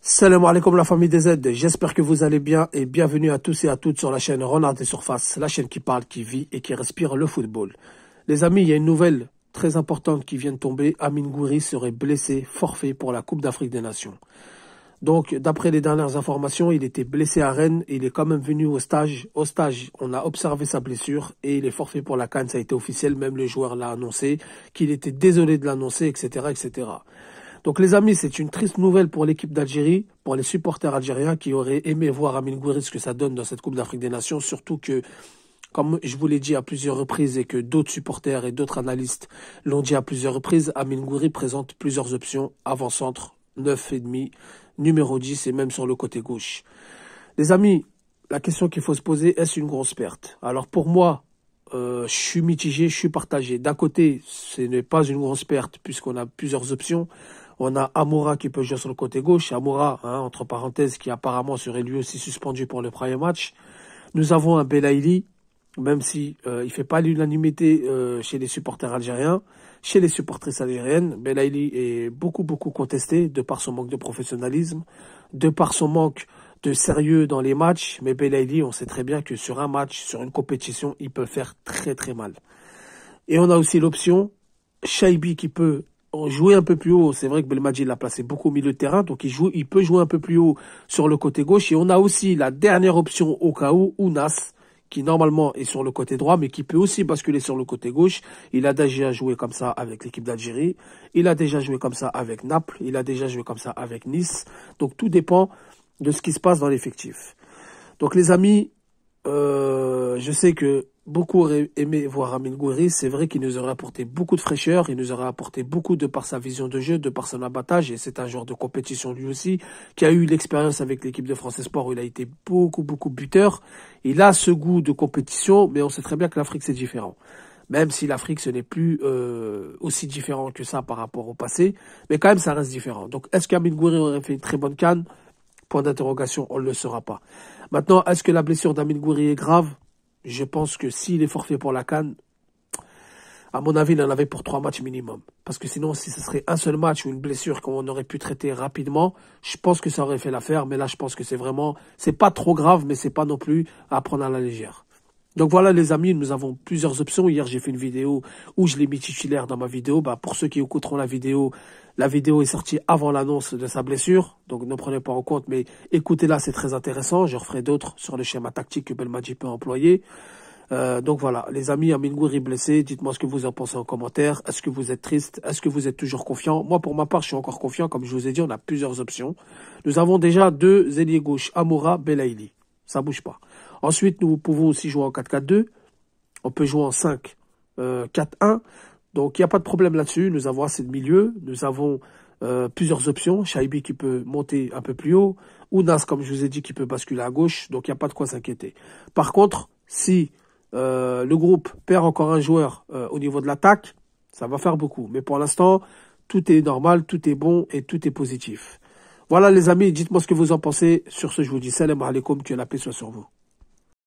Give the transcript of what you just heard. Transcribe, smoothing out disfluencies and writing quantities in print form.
Salam alaikum la famille des Z, j'espère que vous allez bien et bienvenue à tous et à toutes sur la chaîne Renard des Surfaces, la chaîne qui parle, qui vit et qui respire le football. Les amis, il y a une nouvelle très importante qui vient de tomber. Amine Gouiri serait blessé, forfait pour la Coupe d'Afrique des Nations. Donc, d'après les dernières informations, il était blessé à Rennes, il est quand même venu au stage. Au stage, on a observé sa blessure et il est forfait pour la CAN, ça a été officiel, même le joueur l'a annoncé, qu'il était désolé de l'annoncer, etc., etc. Donc les amis, c'est une triste nouvelle pour l'équipe d'Algérie, pour les supporters algériens qui auraient aimé voir Amine Gouiri ce que ça donne dans cette Coupe d'Afrique des Nations, surtout que, comme je vous l'ai dit à plusieurs reprises et que d'autres supporters et d'autres analystes l'ont dit à plusieurs reprises, Amine Gouiri présente plusieurs options, avant-centre, 9,5, numéro 10 et même sur le côté gauche. Les amis, la question qu'il faut se poser, est-ce une grosse perte? Alors pour moi, je suis mitigé, je suis partagé. D'un côté, ce n'est pas une grosse perte puisqu'on a plusieurs options. On a Amoura qui peut jouer sur le côté gauche. Amoura, entre parenthèses, qui apparemment serait lui aussi suspendu pour le premier match. Nous avons un Belaïli, même si il fait pas l'unanimité chez les supporters algériens, chez les supportrices algériennes. Belaïli est beaucoup contesté de par son manque de professionnalisme, de par son manque de sérieux dans les matchs. Mais Belaïli, on sait très bien que sur un match, sur une compétition, il peut faire très mal. Et on a aussi l'option Chaibi qui peut jouer un peu plus haut. C'est vrai que Belmadi l'a placé beaucoup au milieu de terrain, donc il peut jouer un peu plus haut sur le côté gauche. Et on a aussi la dernière option au cas où, Ounas, qui normalement est sur le côté droit, mais qui peut aussi basculer sur le côté gauche. Il a déjà joué comme ça avec l'équipe d'Algérie. Il a déjà joué comme ça avec Naples. Il a déjà joué comme ça avec Nice. Donc tout dépend de ce qui se passe dans l'effectif. Donc les amis, je sais que beaucoup auraient aimé voir Amine Gouiri. C'est vrai qu'il nous aurait apporté beaucoup de fraîcheur, il nous aurait apporté beaucoup de par sa vision de jeu, de par son abattage, et c'est un joueur de compétition lui aussi, qui a eu l'expérience avec l'équipe de France Espoir où il a été beaucoup buteur. Il a ce goût de compétition, mais on sait très bien que l'Afrique c'est différent. Même si l'Afrique ce n'est plus aussi différent que ça par rapport au passé, mais quand même ça reste différent. Donc est-ce qu'Amine Gouiri aurait fait une très bonne CAN? Point d'interrogation, on ne le saura pas. Maintenant, est-ce que la blessure d'Amine Gouiri est grave? Je pense que s'il est forfait pour la CAN, à mon avis, il en avait pour 3 matchs minimum. Parce que sinon, si ce serait un seul match ou une blessure qu'on aurait pu traiter rapidement, je pense que ça aurait fait l'affaire. Mais là, je pense que c'est pas trop grave, mais c'est pas non plus à prendre à la légère. Donc voilà les amis, nous avons plusieurs options. Hier, j'ai fait une vidéo où je l'ai mis titulaire dans ma vidéo. Pour ceux qui écouteront la vidéo est sortie avant l'annonce de sa blessure. Donc ne prenez pas en compte, mais écoutez-la, c'est très intéressant. Je referai d'autres sur le schéma tactique que Belmadi peut employer. Donc voilà, les amis, Amine Gouiri blessé, dites-moi ce que vous en pensez en commentaire. Est-ce que vous êtes triste? Est-ce que vous êtes toujours confiant? Moi, pour ma part, je suis encore confiant. Comme je vous ai dit, on a plusieurs options. Nous avons déjà 2 ailiers gauche, Amoura, Belaïli. Ça bouge pas. Ensuite, nous pouvons aussi jouer en 4-4-2. On peut jouer en 5-4-1. Donc, il n'y a pas de problème là-dessus. Nous avons assez de milieu. Nous avons plusieurs options. Chaibi qui peut monter un peu plus haut. Ounas, comme je vous ai dit, qui peut basculer à gauche. Donc, il n'y a pas de quoi s'inquiéter. Par contre, si le groupe perd encore un joueur au niveau de l'attaque, ça va faire beaucoup. Mais pour l'instant, tout est normal, tout est bon et tout est positif. Voilà les amis, dites-moi ce que vous en pensez. Sur ce, je vous dis salam alaikum, que la paix soit sur vous.